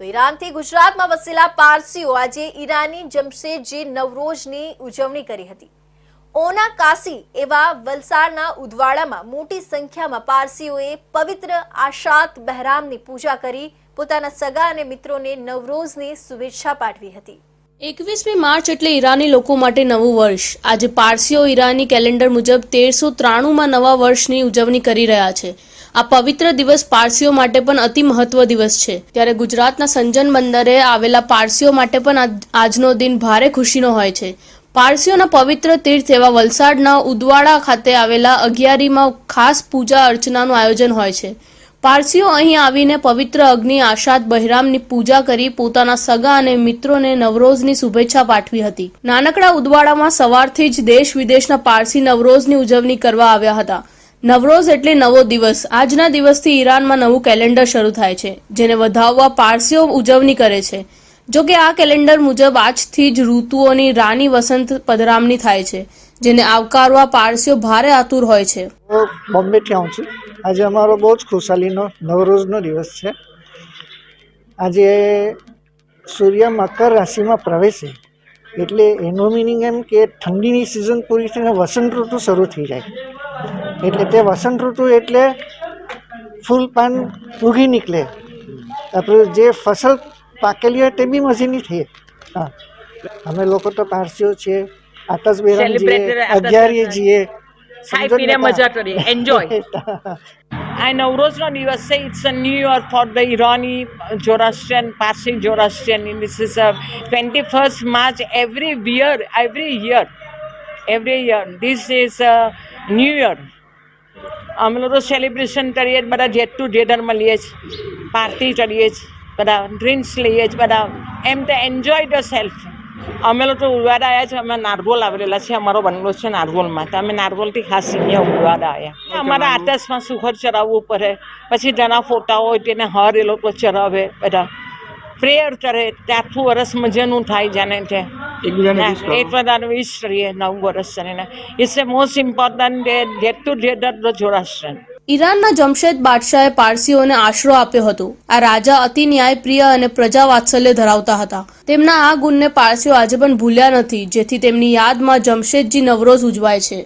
તો ઈરાનથી ગુજરાતમાં વસેલા પારસીઓ આજે ઈરાની જમશેદજી નવરોઝની ઉજવણી કરી હતી। ઓના કાસી એવા વલસાડના ઉદવાડામાં મોટી સંખ્યામાં પારસીઓએ પવિત્ર આશાત બહેરામની પૂજા કરી પોતાના સગા અને મિત્રોને નવરોઝની શુભેચ્છા પાઠવી હતી। 21મી માર્ચ એટલે ઈરાની લોકો માટે નવું વર્ષ। આજે પારસીઓ ઈરાની કેલેન્ડર મુજબ 1393માં નવા વર્ષની ઉજવણી કરી રહ્યા છે। આ પવિત્ર દિવસ પારસીઓ માટે પણ અતિ મહત્વ દિવસ છે। ત્યારે ગુજરાતના સંજન બંદરે આવેલા પારસીઓ માટે પણ આજનો દિન ભારે ખુશીનો હોય છે। પારસીઓના પવિત્ર તીર્થ એવા વલસાડના ઉદવાડા ખાતે આવેલા અગિયારીમાં ખાસ પૂજા અર્ચનાનું આયોજન હોય છે। પારસીઓ અહીં આવીને પવિત્ર અગ્નિ આશાત બહેરામની પૂજા કરી પોતાના સગા અને મિત્રોને નવરોઝની શુભેચ્છા પાઠવી હતી। નાનકડા ઉદવાડામાં સવારથી જ દેશ વિદેશના પારસી નવરોઝની ઉજવણી કરવા આવ્યા હતા। નવરોઝ એટલે નવો દિવસ। આજના દિવસથી ઈરાનમાં નવું કેલેન્ડર શરૂ થાય છે, જેને વધાવવા પારસીઓ ઉજવણી કરે છે। જો કે આ કેલેન્ડર મુજબ આજથી જ ઋતુઓની રાની વસંત પધરામણી થાય છે, જેને આવકારવા પારસીઓ ભારે આતુર હોય છે। બોમ્બેથી આવું છું। આજે અમારો બહુ જ ખુશાલીનો નવરોઝનો દિવસ છે। આજે સૂર્ય મકર રાશિમાં પ્રવેશે એટલે એનો મિનિંગ એમ કે ઠંડીની સિઝન પૂરી થઈને વસંત ઋતુ શરૂ થઈ જાય। એટલે તે વસંત ઋતુ એટલે ફૂલ પાન ઉગી નીકળે, આપણે જે ફસલ પાકેલી હોય તે બી મજીની થઈ। હા, અમે લોકો તો પારસીઓ છીએ, આતશ બેરામ છીએ, અગિયારી છીએ, ખાઈ પીને મજા કરીએ, એન્જોય। આ નવરોઝનો દિવસ છે। It's a new year for the Irani Zoroastrian, Parsi Zoroastrian. This is 21st March every year. This is a new year. અમે લોકો સેલિબ્રેશન કરીએ, બધા જે ટુ જેધર મળીએ છીએ, પાર્ટી કરીએ છીએ, બધા ડ્રિંક્સ લઈએ છીએ, બધા એમ તો એન્જોય ધ સેલ્ફ। અમે લોકો ઉદવાડા આવ્યા છે। અમે નારગોલ આવેલા છે, અમારો બંગલો છે નારગોલમાં, તો અમે નારગોલથી ખાસ અહીંયા ઉદવાડા આવ્યા। અમારા આતશમાં સુખર ચરાવવું પડે, પછી જેના ફોટા હોય તેને હર એ લોકો ચરાવે, બધા પ્રેયર કરે, આખું વર્ષ મજાનું થાય જાણે છે। એક બધાને વિશ કરીએ નવું વર્ષ કરીને। It's a most important get together the Zoroastrian. ઈરાનના જમશેદ બાદશાહે પારસીઓને આશરો આપ્યો હતો। આ રાજા અતિ ન્યાયપ્રિય અને પ્રજા વાત્સલ્ય ધરાવતા હતા। તેમના આ ગુણને પારસીઓ આજે પણ ભૂલ્યા નથી, જેથી તેમની યાદમાં જમશેદજી નવરોઝ ઉજવાય છે।